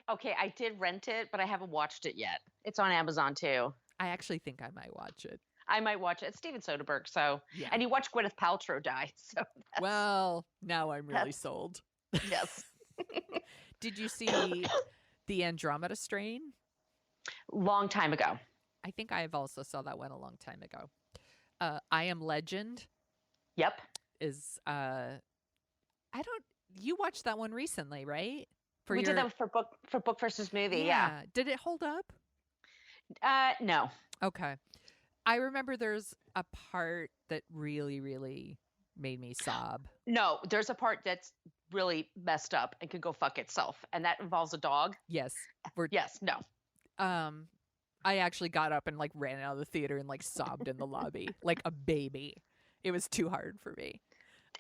did rent it, but I haven't watched it yet. It's on Amazon too. I actually think I might watch it. I might watch it. It's Steven Soderbergh, so Yeah. and you watch Gwyneth Paltrow die, so Well, now I'm really sold. yes. Did you see The Andromeda Strain? Long time ago. I think I have also saw that one a long time ago. I Am Legend Yep. is you watched that one recently, right? We did that for book versus movie. Yeah. Did it hold up? No. Okay. I remember there's a part that really, really made me sob. No, there's a part that's really messed up and could go fuck itself, and that involves a dog. Yes. Yes. No. I actually got up and like ran out of the theater and like sobbed in the lobby like a baby. It was too hard for me.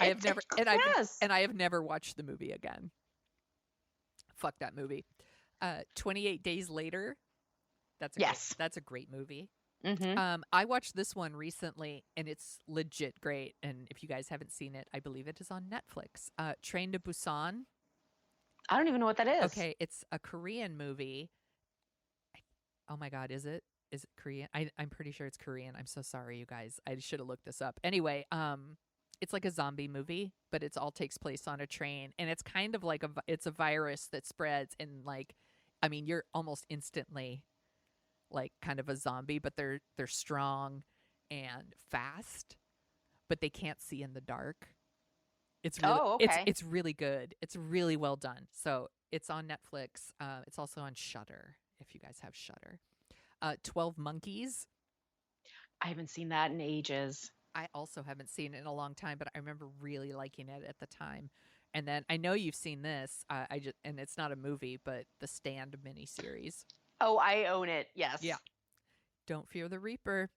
I have never watched the movie again. Fuck that movie. 28 Days Later. That's a great movie. Mm-hmm. I watched this one recently and it's legit great. And if you guys haven't seen it, I believe it is on Netflix. Train to Busan. I don't even know what that is. Okay, it's a Korean movie. Oh my God, is it? Is it Korean? I'm pretty sure it's Korean. I'm so sorry, you guys. I should have looked this up. Anyway, it's like a zombie movie, but it all takes place on a train, and it's kind of like it's a virus that spreads, and like, I mean, you're almost instantly like kind of a zombie, but they're strong and fast, but they can't see in the dark. It's really, it's really good. It's really well done. So it's on Netflix. It's also on Shudder, if you guys have Shudder. 12 Monkeys. I haven't seen that in ages. I also haven't seen it in a long time, but I remember really liking it at the time. And then I know you've seen this. And it's not a movie, but the Stand miniseries. Oh, I own it. Yes. Yeah. Don't Fear the Reaper.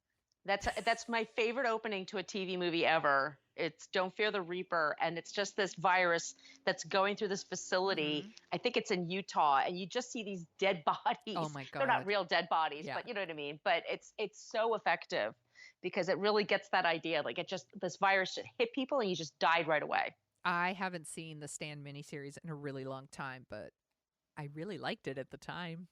That's my favorite opening to a TV movie ever. It's Don't Fear the Reaper, and it's just this virus that's going through this facility. Mm-hmm. I think it's in Utah, and you just see these dead bodies. Oh my God. They're not real dead bodies, but you know what I mean? But it's so effective because it really gets that idea. Like this virus just hit people and you just died right away. I haven't seen the Stand miniseries in a really long time, but I really liked it at the time.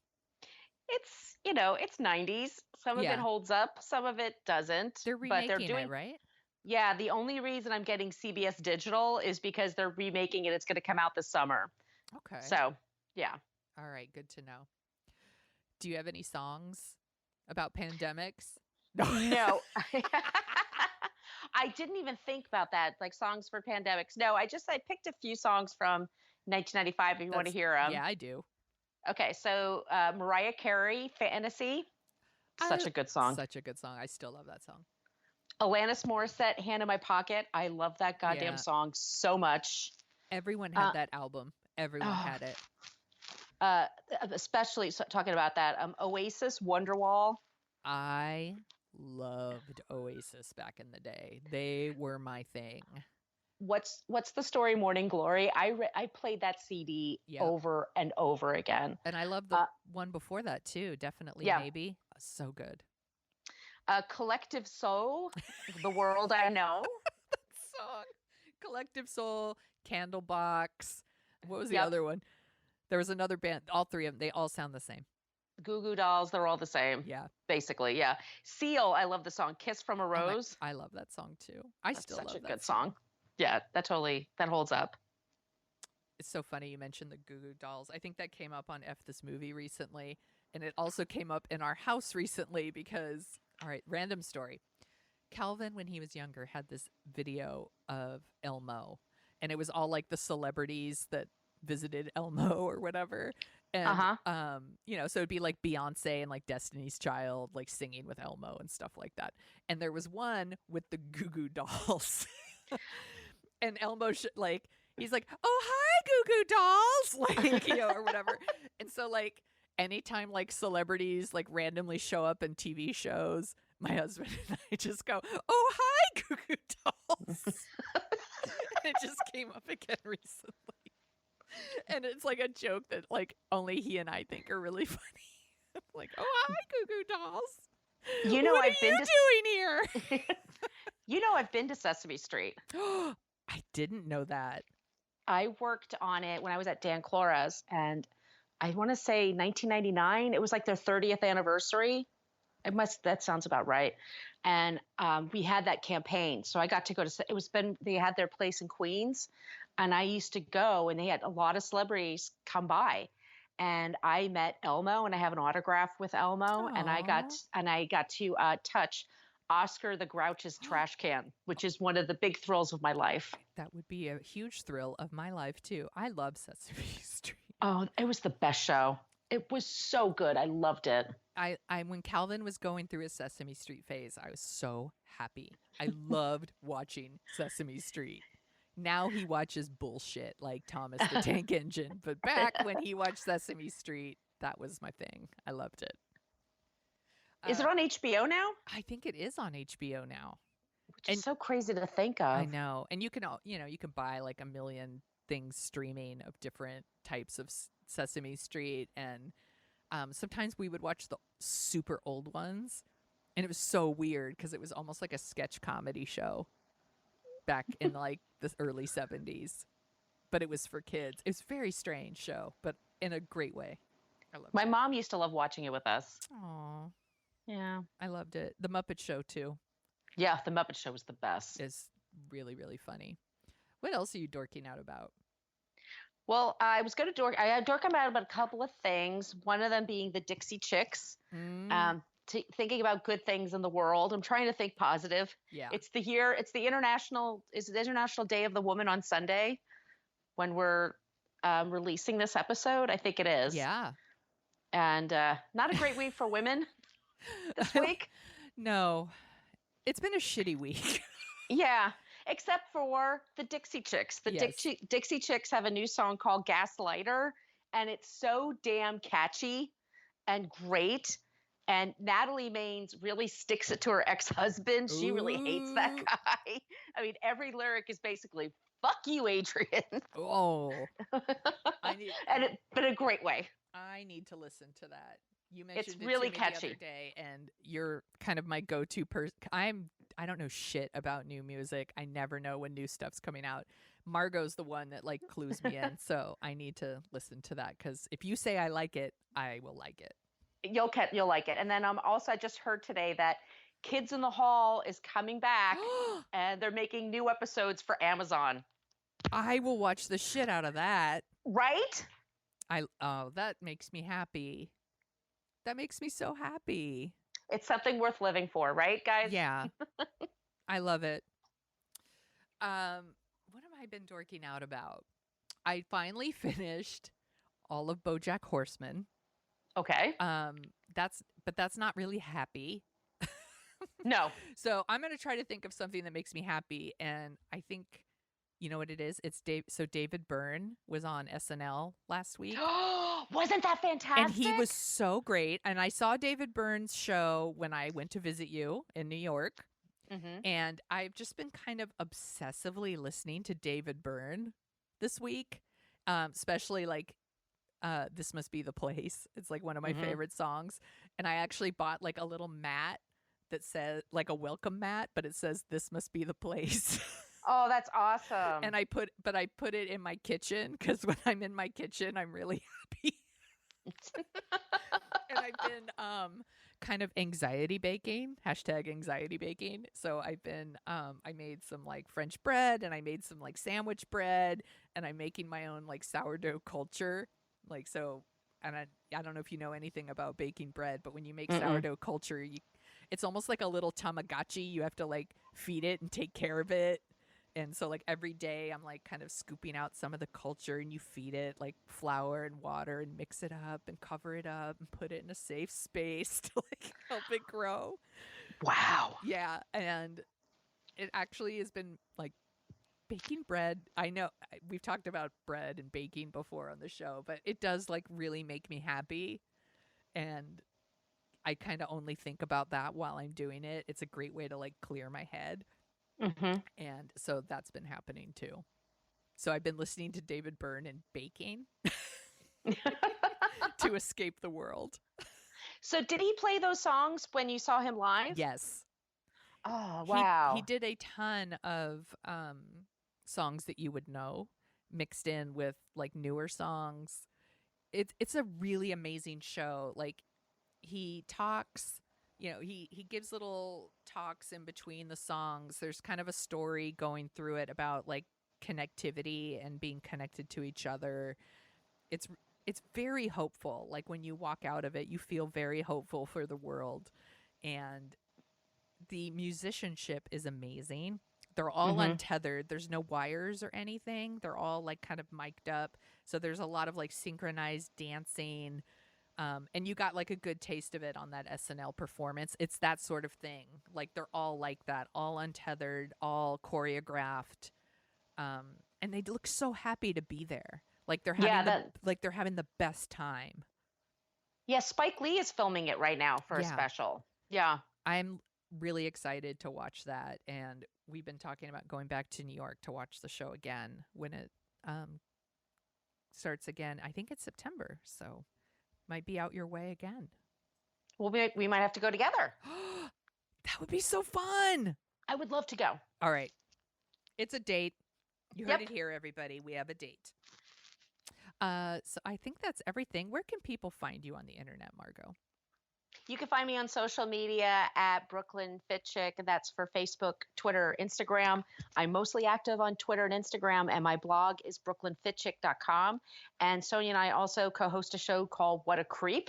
It's, it's 90s. Some of it holds up. Some of it doesn't. They're remaking it, right? Yeah. The only reason I'm getting CBS Digital is because they're remaking it. It's going to come out this summer. Okay. So, yeah. All right. Good to know. Do you have any songs about pandemics? No. I didn't even think about that, like songs for pandemics. No, I picked a few songs from 1995 if you want to hear them. Yeah, I do. Okay, so Mariah Carey, Fantasy. Such a good song. Such a good song. I still love that song. Alanis Morissette, Hand in My Pocket. I love that goddamn song so much. Everyone had that album. Everyone had it. Especially talking about that, Oasis, Wonderwall. I loved Oasis back in the day. They were my thing. What's the story? Morning Glory. I played that CD over and over again. And I love the one before that too. Definitely, maybe. So good. Collective Soul, The World I Know. That song. Collective Soul, Candlebox. What was the other one? There was another band. All three of them. They all sound the same. Goo Goo Dolls. They're all the same. Yeah. Basically, yeah. Seal. I love the song Kiss from a Rose. I love that song too. That's still love that. Such a good song. Yeah, that holds up. It's so funny you mentioned the Goo Goo Dolls. I think that came up on F This Movie recently, and it also came up in our house recently because, all right, random story. Calvin, when he was younger, had this video of Elmo, and it was all like the celebrities that visited Elmo or whatever. And, so it'd be like Beyonce and like Destiny's Child, like singing with Elmo and stuff like that. And there was one with the Goo Goo Dolls. And Elmo he's like, "Oh, hi, Goo Goo Dolls," or whatever. And so like anytime like celebrities like randomly show up in TV shows, my husband and I just go, "Oh, hi, Goo Goo Dolls." And it just came up again recently. And it's like a joke that like only he and I think are really funny. Like, oh, hi, Goo Goo Dolls. You know, What are I've been you doing here? You know, I've been to Sesame Street. I didn't know that. I worked on it when I was at Dan Clara's, and I want to say 1999. It was like their 30th anniversary. That sounds about right. And we had that campaign. So I got to go to, they had their place in Queens, and I used to go, and they had a lot of celebrities come by. And I met Elmo, and I have an autograph with Elmo, and I got to touch Oscar the Grouch's trash can, which is one of the big thrills of my life. That would be a huge thrill of my life too. I love Sesame Street. Oh, it was the best show. It was so good. I loved it. I when Calvin was going through his Sesame Street phase, I was so happy. I loved watching Sesame Street. Now he watches bullshit like Thomas the Tank Engine, but back when he watched Sesame Street, that was my thing. I loved it. Is it on HBO now? I think it is on HBO now. Which is so crazy to think of. I know. And you can buy like a million things streaming of different types of Sesame Street, and sometimes we would watch the super old ones, and it was so weird because it was almost like a sketch comedy show back in like the early 70s, but it was for kids. It was a very strange show, but in a great way. I loved My mom used to love watching it with us. Aww. Yeah. I loved it. The Muppet Show too. Yeah, the Muppet Show was the best. It's really, really funny. What else are you dorking out about? Well, I was going to dork. I had dork about a couple of things. One of them being the Dixie Chicks. Thinking about good things in the world. I'm trying to think positive. Yeah. It's the International Day of the Woman on Sunday when we're releasing this episode. I think it is. Yeah. And not a great week for women this week. No. It's been a shitty week. Yeah. Except for the Dixie Chicks. The Yes. Dixie Chicks have a new song called Gaslighter, and it's so damn catchy and great. And Natalie Maines really sticks it to her ex-husband. She really hates that guy. I mean, every lyric is basically, fuck you, Adrian. Oh. But in a great way. I need to listen to that. You mentioned It's really it to me catchy. the other day, and you're kind of my go-to person. I don't know shit about new music. I never know when new stuff's coming out. Margot's the one that like clues me in, so I need to listen to that because if you say I like it, I will like it. You'll like it. And then also I just heard today that Kids in the Hall is coming back, and they're making new episodes for Amazon. I will watch the shit out of that. Right? That makes me happy. That makes me so happy. It's something worth living for, right, guys? Yeah. I love it. What have I been dorking out about? I finally finished all of BoJack Horseman. Okay. That's not really happy. No. So I'm going to try to think of something that makes me happy. And I think, you know what it is? It's David Byrne was on SNL last week. Wasn't that fantastic? And he was so great. And I saw David Byrne's show when I went to visit you in New York. Mm-hmm. And I've just been kind of obsessively listening to David Byrne this week, especially like This Must Be the Place. It's like one of my favorite songs. And I actually bought like a little mat that says like a welcome mat, but it says This Must Be the Place. Oh, that's awesome. And I put it in my kitchen because when I'm in my kitchen, I'm really happy. And I've been kind of anxiety baking, #anxiety baking. So I've been I made some like French bread, and I made some like sandwich bread, and I'm making my own like sourdough culture. Like so, and I don't know if you know anything about baking bread, but when you make sourdough culture, it's almost like a little Tamagotchi. You have to like feed it and take care of it. And so like every day I'm like kind of scooping out some of the culture, and you feed it like flour and water and mix it up and cover it up and put it in a safe space to like help it grow. Wow. Yeah. And it actually has been like baking bread. I know we've talked about bread and baking before on the show, but it does like really make me happy. And I kind of only think about that while I'm doing it. It's a great way to like clear my head. Mm-hmm. And so that's been happening too. So I've been listening to David Byrne and baking to escape the world. So did he play those songs when you saw him live? Yes. Oh, He wow. did a ton of songs that you would know mixed in with like newer songs. It's a really amazing show. Like he talks, he gives little talks in between the songs. There's kind of a story going through it about like connectivity and being connected to each other. It's very hopeful. Like when you walk out of it, you feel very hopeful for the world. And the musicianship is amazing. They're all untethered. There's no wires or anything. They're all like kind of mic'd up. So there's a lot of like synchronized dancing. And you got like a good taste of it on that SNL performance. It's that sort of thing. Like they're all like that, all untethered, all choreographed. And they look so happy to be there. Like they're having the best time. Yeah, Spike Lee is filming it right now for a special. Yeah. I'm really excited to watch that, and we've been talking about going back to New York to watch the show again when it starts again. I think it's September, so might be out your way again. Well, we might have to go together. That would be so fun. I would love to go. All right. It's a date. You heard it here, everybody. We have a date. So I think that's everything. Where can people find you on the internet, Margo? You can find me on social media at Brooklyn Fitchick. That's for Facebook, Twitter, Instagram. I'm mostly active on Twitter and Instagram, and my blog is brooklynfitchick.com. And Sonia and I also co-host a show called What a Creep,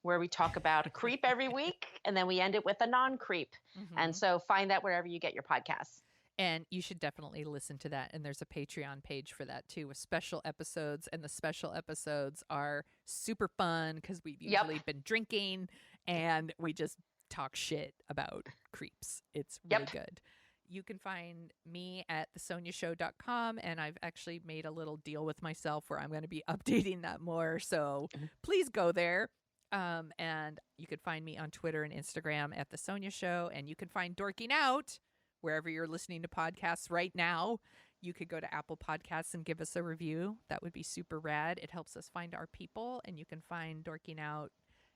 where we talk about a creep every week, and then we end it with a non-creep. And so find that wherever you get your podcasts. And you should definitely listen to that. And there's a Patreon page for that too, with special episodes. And the special episodes are super fun because we've usually been drinking and we just talk shit about creeps. It's really good. You can find me at thesoniashow.com, and I've actually made a little deal with myself where I'm going to be updating that more. So please go there. And you can find me on Twitter and Instagram at The Sonia Show, and you can find Dorking Out wherever you're listening to podcasts right now. You could go to Apple Podcasts and give us a review. That would be super rad. It helps us find our people, and you can find Dorking Out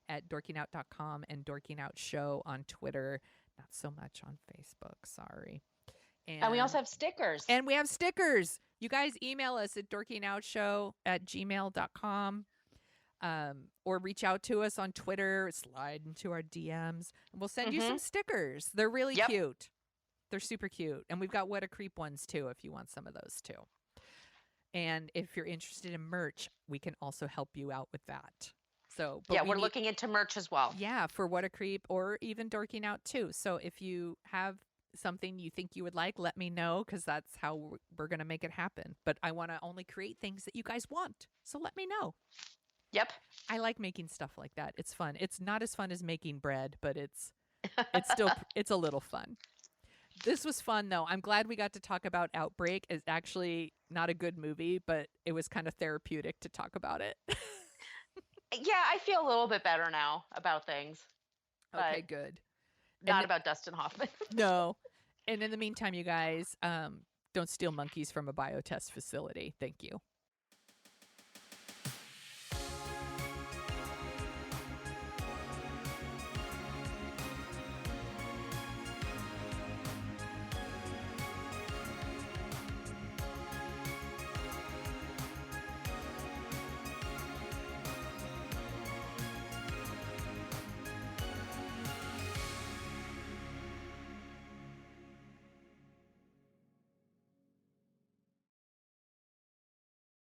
at dorkingout.com and Dorking Out Show on Twitter. Not so much on Facebook, sorry. And we also have stickers. And we have stickers. You guys email us at dorkingoutshow@gmail.com. Or reach out to us on Twitter, slide into our DMs, and we'll send you some stickers. They're really cute. They're super cute. And we've got What a Creep ones too, if you want some of those too. And if you're interested in merch, we can also help you out with that. So, we're looking into merch as well. Yeah, for What a Creep, or even Dorking Out too. So if you have something you think you would like, let me know, because that's how we're going to make it happen. But I want to only create things that you guys want. So let me know. Yep. I like making stuff like that. It's fun. It's not as fun as making bread, but it's still it's a little fun. This was fun though. I'm glad we got to talk about Outbreak. It's actually not a good movie, but it was kind of therapeutic to talk about it. Yeah, I feel a little bit better now about things. Okay, good. Not about Dustin Hoffman. No. And in the meantime, you guys, don't steal monkeys from a biotest facility. Thank you.